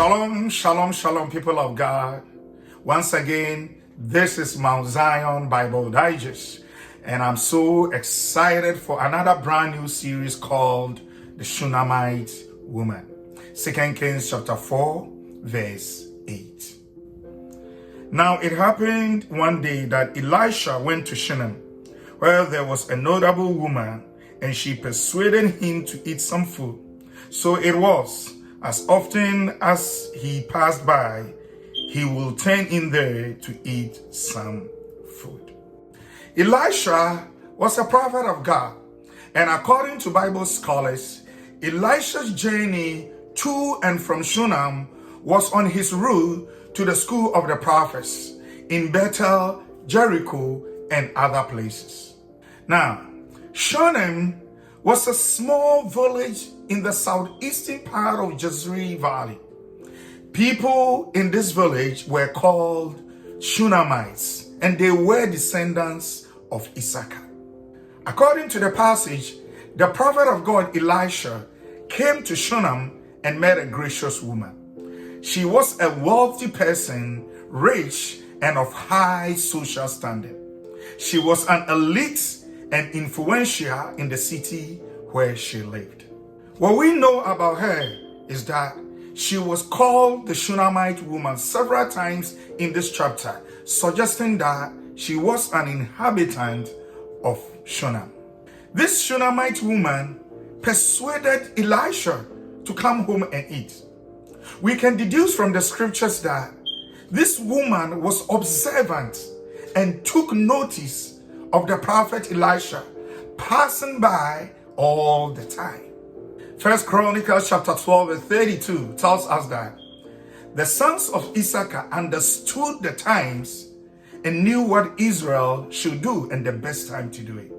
Shalom, shalom, shalom, people of God. Once again, this is Mount Zion Bible Digest, and I'm so excited for another brand new series called The Shunammite Woman. 2 Kings chapter 4, verse 8. Now it happened one day that Elisha went to Shunem, where there was a notable woman, and she persuaded him to eat some food. So it was, as often as he passed by, he will turn in there to eat some food. Elisha was a prophet of God, and according to Bible scholars, Elisha's journey to and from Shunem was on his route to the school of the prophets in Bethel, Jericho, and other places. Now, Shunem was a small village in the southeastern part of Jezreel Valley. People in this village were called Shunammite, and they were descendants of Issachar. According to the passage, the prophet of God Elisha came to Shunem and met a gracious woman. She was a wealthy person, rich and of high social standing. She was an elite and influential in the city where she lived. What we know about her is that she was called the Shunammite woman several times in this chapter, suggesting that she was an inhabitant of Shunem. This Shunammite woman persuaded Elisha to come home and eat. We can deduce from the scriptures that this woman was observant and took notice of the prophet Elisha passing by all the time. 1 Chronicles chapter 12 verse 32 tells us that the sons of Issachar understood the times and knew what Israel should do and the best time to do it.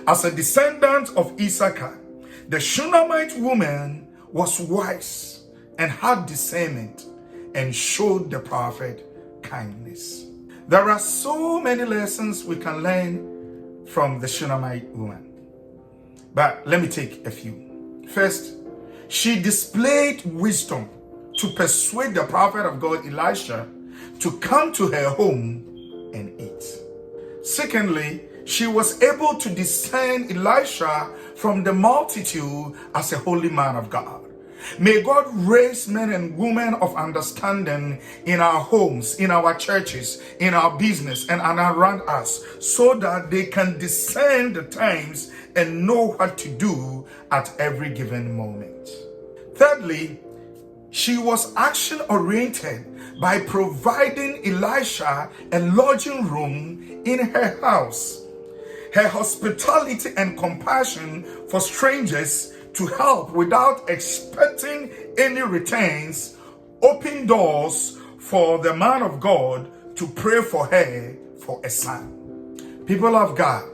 As a descendant of Issachar, the Shunammite woman was wise and had discernment and showed the prophet kindness. There are so many lessons we can learn from the Shunammite woman, but let me take a few. First, she displayed wisdom to persuade the prophet of God Elisha to come to her home and eat. Secondly, she was able to discern Elisha from the multitude as a holy man of God. May God raise men and women of understanding in our homes, in our churches, in our business, and around us, so that they can discern the times and know what to do at every given moment. Thirdly, she was action-oriented by providing Elisha a lodging room in her house. Her hospitality and compassion for strangers to help without expecting any returns opened doors for the man of God to pray for her for a son. People of God,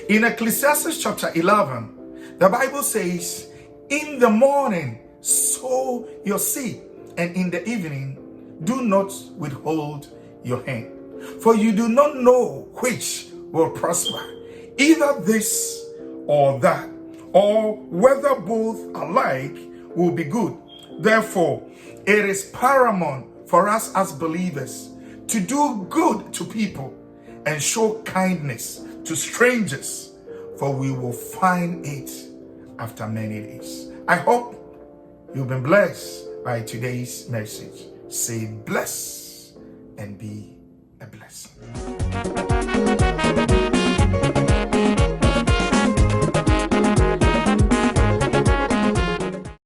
in Ecclesiastes chapter 11, the Bible says, in the morning sow your seed, and in the evening do not withhold your hand. For you do not know which will prosper, either this or that, or whether both alike will be good. Therefore, it is paramount for us as believers to do good to people and show kindness to strangers, for we will find it after many days. I hope you've been blessed by today's message. Say bless and be a blessing.